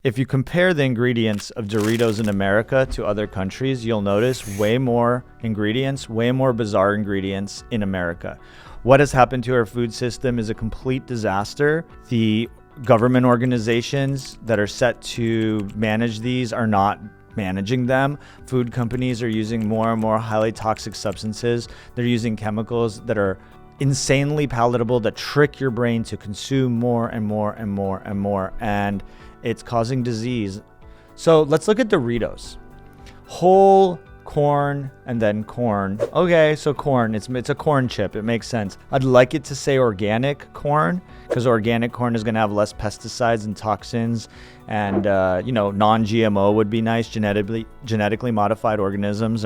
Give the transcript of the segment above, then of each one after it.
If you compare the ingredients of Doritos in America to other countries, you'll notice way more ingredients, way more bizarre ingredients in America. What has happened to our food system is a complete disaster. The government organizations that are set to manage these are not managing them. Food companies are using more and more highly toxic substances. They're using chemicals that are insanely palatable, that trick your brain to consume more and more and more and more. And it's causing disease. So let's look at Doritos. Whole corn and then corn. Okay, so corn, it's a corn chip. It makes sense. I'd like it to say organic corn, because organic corn is going to have less pesticides and toxins, and non-GMO would be nice. Genetically modified organisms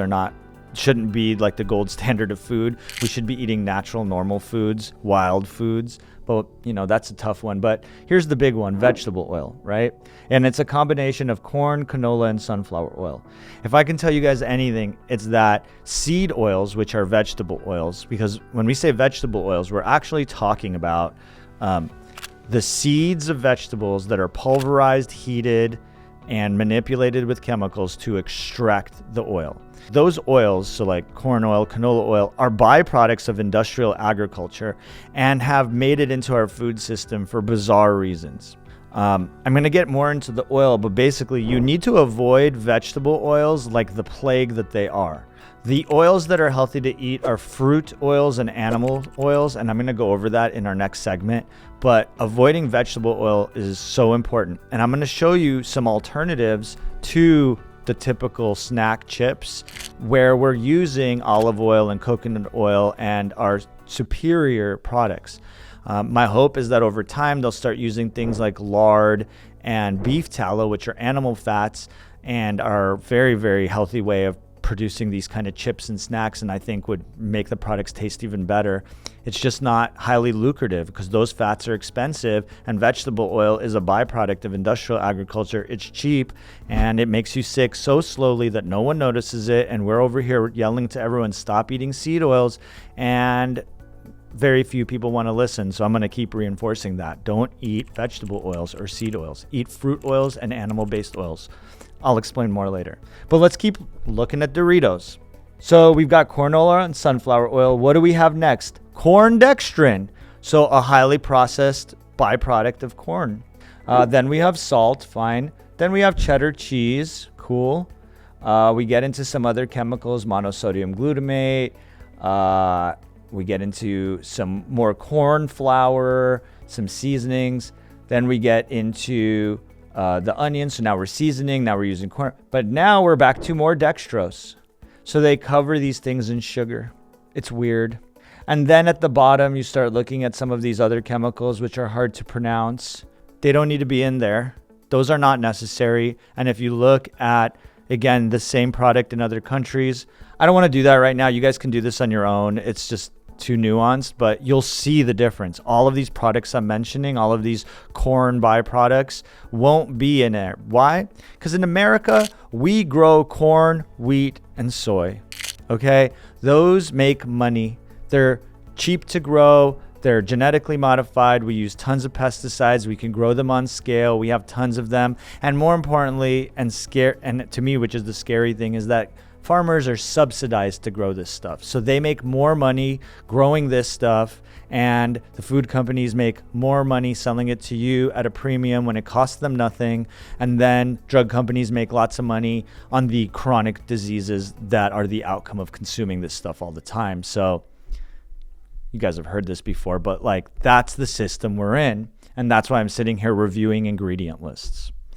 shouldn't be like the gold standard of food. We should be eating natural, normal foods, wild foods. But, that's a tough one. But here's the big one, vegetable oil, right? And it's a combination of corn, canola, and sunflower oil. If I can tell you guys anything, it's that seed oils, which are vegetable oils, because when we say vegetable oils, we're actually talking about the seeds of vegetables that are pulverized, heated, and manipulated with chemicals to extract the oil. Those oils, so like corn oil, canola oil, are byproducts of industrial agriculture and have made it into our food system for bizarre reasons. I'm going to get more into the oil, but basically you need to avoid vegetable oils like the plague that they are. The oils that are healthy to eat are fruit oils and animal oils, and I'm going to go over that in our next segment. But avoiding vegetable oil is so important. And I'm going to show you some alternatives to the typical snack chips where we're using olive oil and coconut oil and our superior products. My hope is that over time they'll start using things like lard and beef tallow, which are animal fats and are very, very healthy way of producing these kind of chips and snacks, and I think would make the products taste even better. It's just not highly lucrative because those fats are expensive, and vegetable oil is a byproduct of industrial agriculture. It's cheap and it makes you sick so slowly that no one notices it, and we're over here yelling to everyone, stop eating seed oils, and very few people want to listen. So I'm going to keep reinforcing that. Don't eat vegetable oils or seed oils. Eat fruit oils and animal-based oils. I'll explain more later. But let's keep looking at Doritos. So we've got corn oil and sunflower oil. What do we have next? Corn dextrin. So a highly processed byproduct of corn. Then we have salt, fine. Then we have cheddar cheese, cool. We get into some other chemicals, monosodium glutamate. We get into some more corn flour, some seasonings. Then we get into the onions. So now we're seasoning. Now we're using corn. But now we're back to more dextrose. So they cover these things in sugar. It's weird. And then at the bottom, you start looking at some of these other chemicals, which are hard to pronounce. They don't need to be in there. Those are not necessary. And if you look at, again, the same product in other countries, I don't want to do that right now. You guys can do this on your own. It's just too nuanced, but you'll see the difference. All of these products I'm mentioning, all of these corn byproducts won't be in there. Why? Because in America, we grow corn, wheat, and soy. Okay? Those make money. They're cheap to grow. They're genetically modified. We use tons of pesticides. We can grow them on scale. We have tons of them. And more importantly, and to me, which is the scary thing, is that farmers are subsidized to grow this stuff. So they make more money growing this stuff, and the food companies make more money selling it to you at a premium when it costs them nothing. And then drug companies make lots of money on the chronic diseases that are the outcome of consuming this stuff all the time. So you guys have heard this before, but that's the system we're in. And that's why I'm sitting here reviewing ingredient lists.